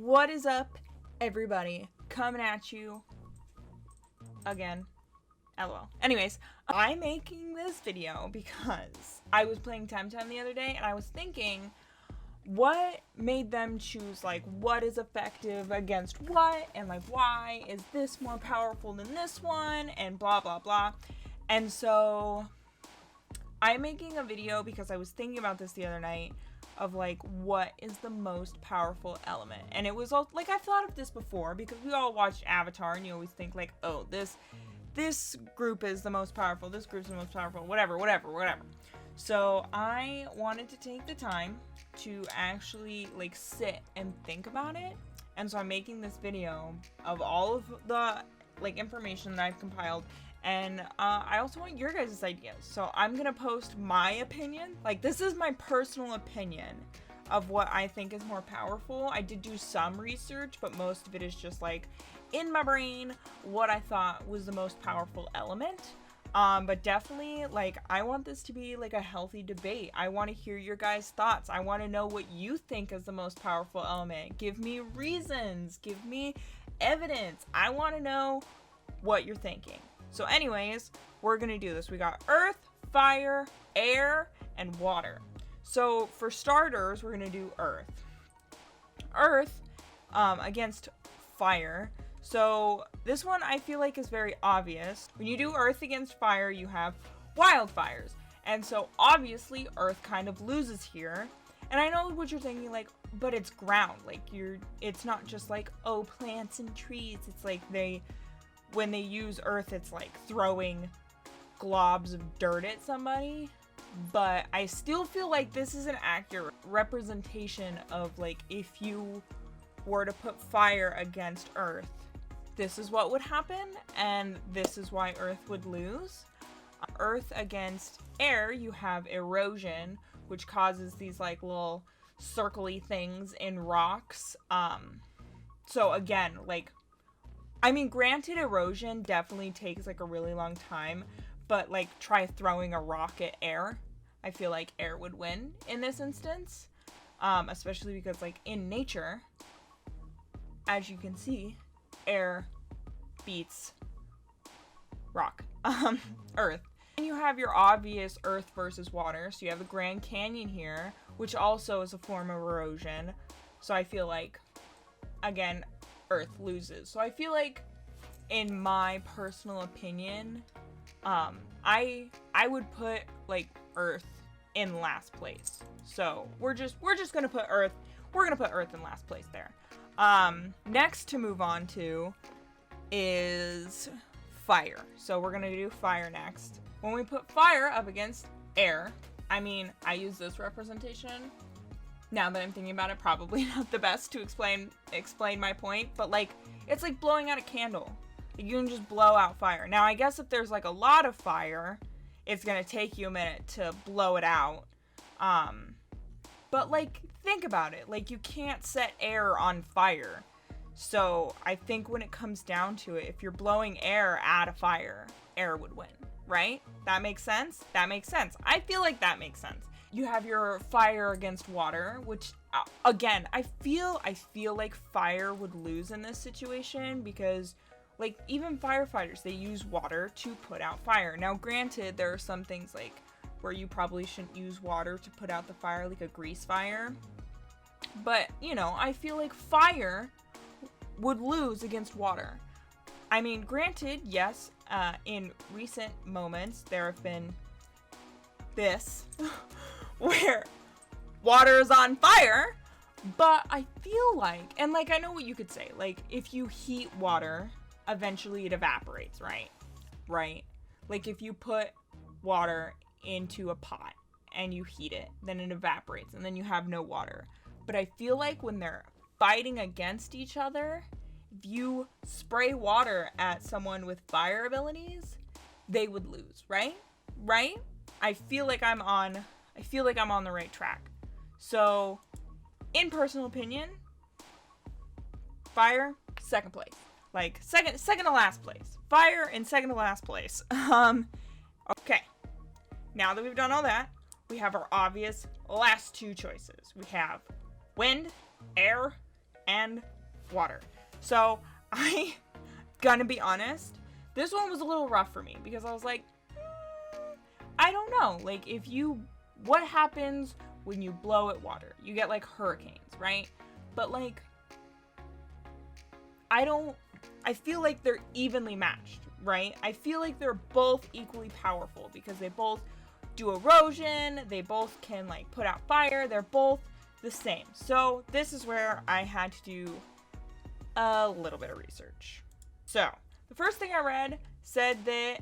What is up, everybody? Coming at you again. LOL. Anyways, I'm making this video because I was playing Temtem the other day and I was thinking, what made them choose, like, what is effective against what, and, like, why is this more powerful than this one, and blah, blah, blah. And so, I'm making a video because I was thinking about this the other night, of, like, what is the most powerful element. And it was all, like, I've thought of this before, because we all watched Avatar, and you always think, like, oh, this group is the most powerful, this group's the most powerful, whatever. So, I wanted to take the time to actually, like, sit and think about it. And so I'm making this video of all of the, like, information that I've compiled. And I also want your guys' ideas. So I'm gonna post my opinion. Like, this is my personal opinion of what I think is more powerful. I did do some research, but most of it is just, like, in my brain, what I thought was the most powerful element. But definitely, like, I want this to be, like, a healthy debate. I want to hear your guys' thoughts. I want to know what you think is the most powerful element. Give me reasons. Give me evidence. I want to know what you're thinking. So anyways, we're going to do this. We got earth, fire, air, and water. So for starters, we're going to do earth. Earth against fire. So this one I feel like is very obvious. When you do earth against fire, you have wildfires. And so obviously earth kind of loses here. And I know what you're thinking, like, but it's ground. Like, it's not just like, oh, plants and trees. It's like when they use earth, it's like throwing globs of dirt at somebody. But I still feel like this is an accurate representation of, like, if you were to put fire against earth, this is what would happen, and this is why earth would lose. Earth against air, you have erosion, which causes these, like, little circly things in rocks. So again, like, I mean, granted, erosion definitely takes, like, a really long time, but, like, try throwing a rock at air. I feel like air would win in this instance, especially because, like, in nature, as you can see, air beats rock, earth. And you have your obvious earth versus water. So you have the Grand Canyon here, which also is a form of erosion. So I feel like, again, earth loses. So I feel like, in my personal opinion, I would put, like, earth in last place. So we're just gonna put earth. We're gonna put earth in last place there. Next to move on to is fire. So we're gonna do fire next. When we put fire up against air, I mean, I use this representation. Now that I'm thinking about it, probably not the best to explain my point, but, like, it's like blowing out a candle. You can just blow out fire. Now, I guess if there's, like, a lot of fire, it's gonna take you a minute to blow it out. But, like, think about it. Like, you can't set air on fire. So I think when it comes down to it, if you're blowing air at a fire, air would win, right? That makes sense? That makes sense. I feel like that makes sense. You have your fire against water, which, again, I feel like fire would lose in this situation because, like, even firefighters, they use water to put out fire. Now, granted, there are some things, like, where you probably shouldn't use water to put out the fire, like a grease fire. But, you know, I feel like fire would lose against water. I mean, granted, yes, in recent moments, there have been this, where water is on fire, but I feel like, and, like, I know what you could say, like, if you heat water, eventually it evaporates, right? Right? Like, if you put water into a pot and you heat it, then it evaporates and then you have no water. But I feel like when they're fighting against each other, if you spray water at someone with fire abilities, they would lose, right? Right? I feel like I'm on the right track. So, in personal opinion, fire, second place. Like, second to last place. Fire in second to last place. Okay. Now that we've done all that, we have our obvious last two choices. We have wind, air, and water. So I gonna be honest, this one was a little rough for me because I was like, I don't know. Like, what happens when you blow at water? You get like hurricanes, right? But like, I feel like they're evenly matched, right? I feel like they're both equally powerful because they both do erosion, they both can like put out fire, they're both the same. So this is where I had to do a little bit of research. So the first thing I read said that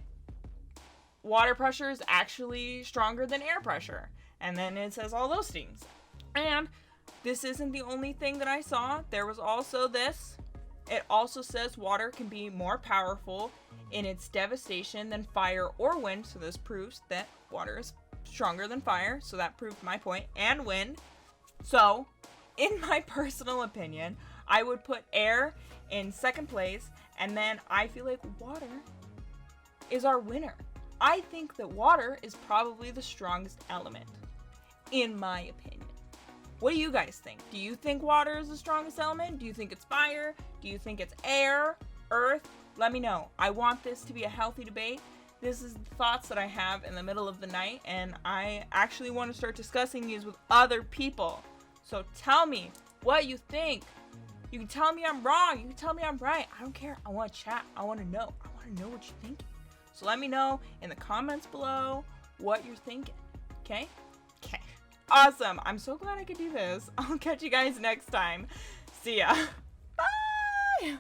water pressure is actually stronger than air pressure. And then it says all those things. And this isn't the only thing that I saw. There was also this. It also says water can be more powerful in its devastation than fire or wind. So this proves that water is stronger than fire. So that proved my point. And wind. So, in my personal opinion, I would put air in second place. And then I feel like water is our winner. I think that water is probably the strongest element, in my opinion. What do you guys think? Do you think water is the strongest element? Do you think it's fire? Do you think it's air, earth? Let me know. I want this to be a healthy debate. This is the thoughts that I have in the middle of the night, and I actually want to start discussing these with other people. So tell me what you think. You can tell me I'm wrong. You can tell me I'm right. I don't care. I want to chat. I want to know. I want to know what you're thinking. So let me know in the comments below what you're thinking. Okay? Okay. Awesome. I'm so glad I could do this. I'll catch you guys next time. See ya. Bye!